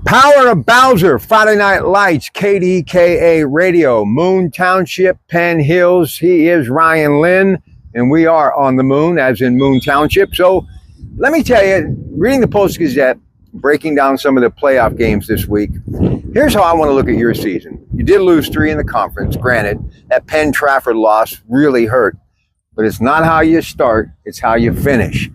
Power of Bowser, Friday Night Lights, KDKA Radio, Moon Township, Penn Hills. He is Ryan Linn, and we are on the moon, as in Moon Township. So let me tell you, reading the Post-Gazette, breaking down some of the playoff games this week, here's how I want to look at your season. You did lose 3 in the conference. Granted, that Penn Trafford loss really hurt, but it's not how you start, it's how you finish.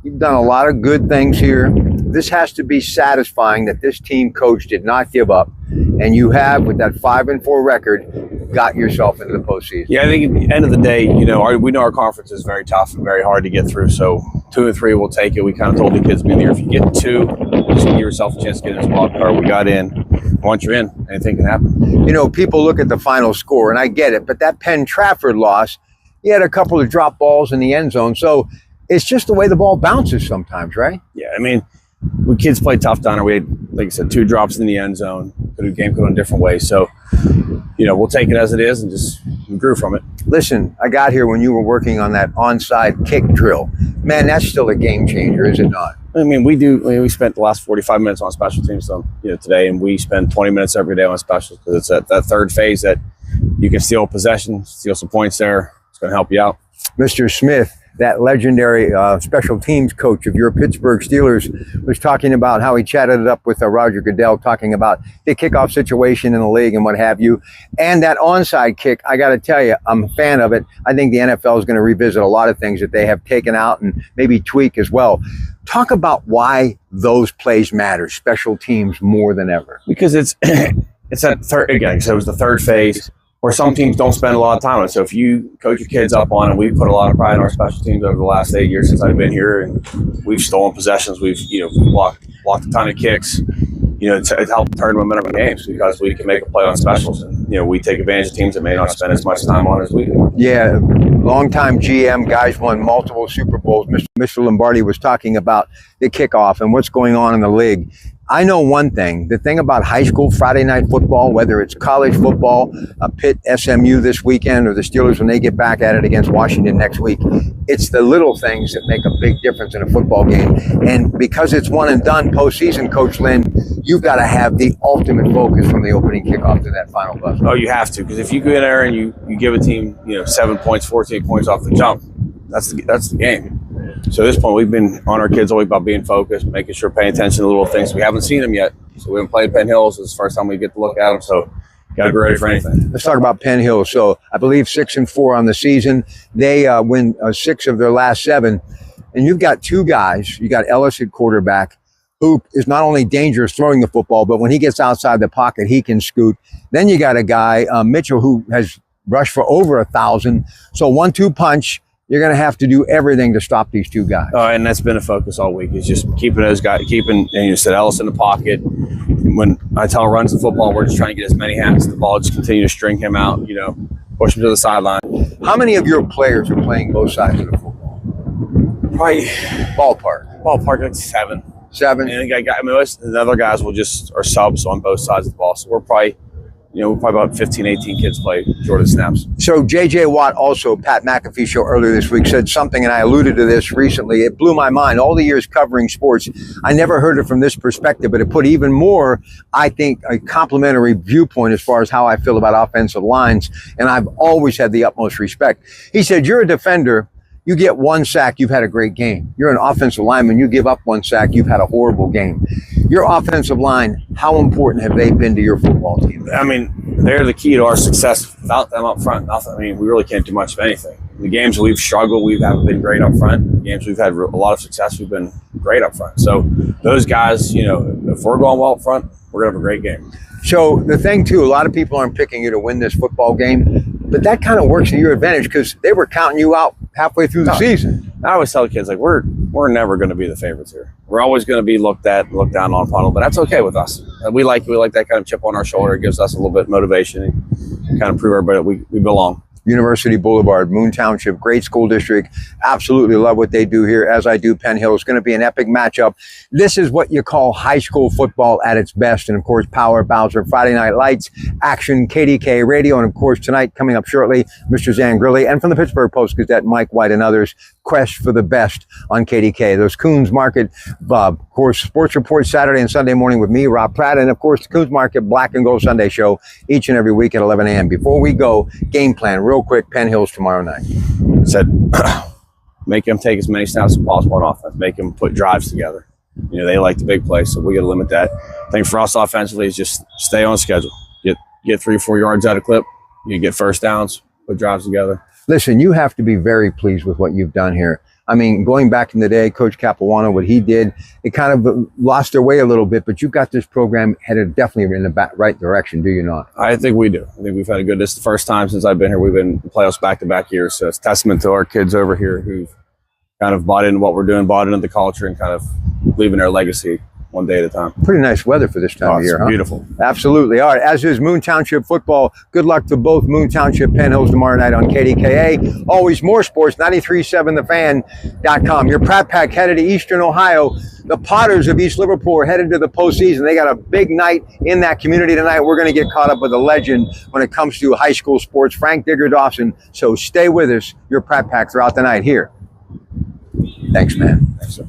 You've done a lot of good things here. This has to be satisfying that this team coach did not give up, and you have, with that 5-4 record, got yourself into the postseason. Yeah, I think at the end of the day, we know our conference is very tough and very hard to get through. So 2 and 3, we'll take it. We kind of told the kids being there, if you get 2, just give yourself a chance to get in this wild card. We got in. Once you're in, anything can happen. You know, people look at the final score, and I get it, but that Penn Trafford loss, he had a couple of drop balls in the end zone. So it's just the way the ball bounces sometimes, right? Yeah, I mean, we kids played tough down there. We had, like I said, 2 drops in the end zone. The game could go in a different way. So, we'll take it as it is and just grew from it. Listen, I got here when you were working on that onside kick drill. Man, that's still a game changer, is it not? I mean, we spent the last 45 minutes on special teams today, and we spend 20 minutes every day on specials because it's that third phase that you can steal possession, steal some points there. It's going to help you out. Mr. Smith, that legendary special teams coach of your Pittsburgh Steelers, was talking about how he chatted it up with Roger Goodell, talking about the kickoff situation in the league and what have you. And that onside kick, I got to tell you, I'm a fan of it. I think the NFL is going to revisit a lot of things that they have taken out and maybe tweak as well. Talk about why those plays matter, special teams more than ever. Because it's that third, again, so it was the third phase, where some teams don't spend a lot of time on it. So if you coach your kids up on it, we put a lot of pride in our special teams over the last 8 years since I've been here, and we've stolen possessions. We've blocked a ton of kicks. To help turn momentum in games because we can make a play on specials, and we take advantage of teams that may not spend as much time on it as we do. Yeah, longtime GM, guys won multiple Super Bowls. Mr. Lombardi was talking about the kickoff and what's going on in the league. I know one thing, the thing about high school Friday night football, whether it's college football, Pitt, SMU this weekend, or the Steelers when they get back at it against Washington next week, it's the little things that make a big difference in a football game. And because it's one and done postseason, Coach Linn, you've got to have the ultimate focus from the opening kickoff to that final buzzer. Oh, you have to, because if you go in there and you give a team 7 points, 14 points off the jump, that's the game. So at this point, we've been on our kids all week about being focused, making sure, paying attention to little things. We haven't seen them yet, so we haven't played Penn Hills. It's the first time we get to look at them, so got to be ready for anything. Let's talk about Penn Hills. So I believe 6-4 on the season. They win 6 of their last 7, and you've got 2 guys. You got Ellis at quarterback, who is not only dangerous throwing the football, but when he gets outside the pocket, he can scoot. Then you got a guy, Mitchell, who has rushed for over 1,000. So 1-2 punch. You're going to have to do everything to stop these 2 guys. And that's been a focus all week. Is just keeping those guys, and you said Ellis in the pocket. When I tell him runs the football, we're just trying to get as many hands to the ball, just continue to string him out, push him to the sideline. How many of your players are playing both sides of the football? Probably Ballpark like 7. 7. And most of the other guys are subs on both sides of the ball. So we're probably about 15, 18 kids play Jordan snaps. So J.J. Watt, also Pat McAfee show earlier this week, said something, and I alluded to this recently. It blew my mind. All the years covering sports, I never heard it from this perspective, but it put even more, I think, a complimentary viewpoint as far as how I feel about offensive lines, and I've always had the utmost respect. He said, you're a defender. You get 1 sack, you've had a great game. You're an offensive lineman, you give up 1 sack, you've had a horrible game. Your offensive line, how important have they been to your football team? I mean, they're the key to our success. Without them up front, nothing. I mean, we really can't do much of anything. In the games we've struggled, we haven't been great up front. In the games we've had a lot of success, we've been great up front. So those guys, if we're going well up front, we're going to have a great game. So the thing, too, a lot of people aren't picking you to win this football game, but that kind of works to your advantage because they were counting you out halfway through the season. I always tell the kids, we're never going to be the favorites here. We're always going to be looked down on, but that's okay with us. We like that kind of chip on our shoulder. It gives us a little bit of motivation and kind of prove everybody that we belong. University Boulevard, Moon Township, great school district. Absolutely love what they do here, as I do Penn Hill. It's going to be an epic matchup. This is what you call high school football at its best. And of course, Power Bowser, Friday Night Lights, Action, KDK Radio, and of course, tonight coming up shortly, Mr. Zangrilli, and from the Pittsburgh Post-Gazette, Mike White and others, quest for the best on KDK. Those Coons Market, of course, Sports Report Saturday and Sunday morning with me, Rob Pratte, and of course, the Coons Market Black and Gold Sunday show each and every week at 11 a.m. Before we go, game plan, real quick, Penn Hills tomorrow night. Said, make them take as many snaps as possible on offense. Make them put drives together. You know, they like the big play, so we got to limit that. I think for us offensively is just stay on schedule. Get 3 or 4 yards out of clip. You get first downs, put drives together. Listen, you have to be very pleased with what you've done here. I mean, going back in the day, Coach Capuano, what he did, it kind of lost their way a little bit, but you've got this program headed definitely in the right direction, do you not? I think we do. I think we've had a good, this is the first time since I've been here, we've been in playoffs back-to-back years, so it's a testament to our kids over here who've kind of bought into what we're doing, bought into the culture, and kind of leaving their legacy one day at a time. Pretty nice weather for this time of year, huh? Beautiful. Absolutely. All right, as is Moon Township football. Good luck to both Moon Township, Penn Hills tomorrow night on KDKA. Always more sports, 93.7thefan.com. Your Pratt Pack headed to Eastern Ohio. The Potters of East Liverpool are headed to the postseason. They got a big night in that community tonight. We're going to get caught up with a legend when it comes to high school sports, Frank Digger-Dawson. So stay with us, your Pratt Pack, throughout the night here. Thanks, man. Thanks, sir.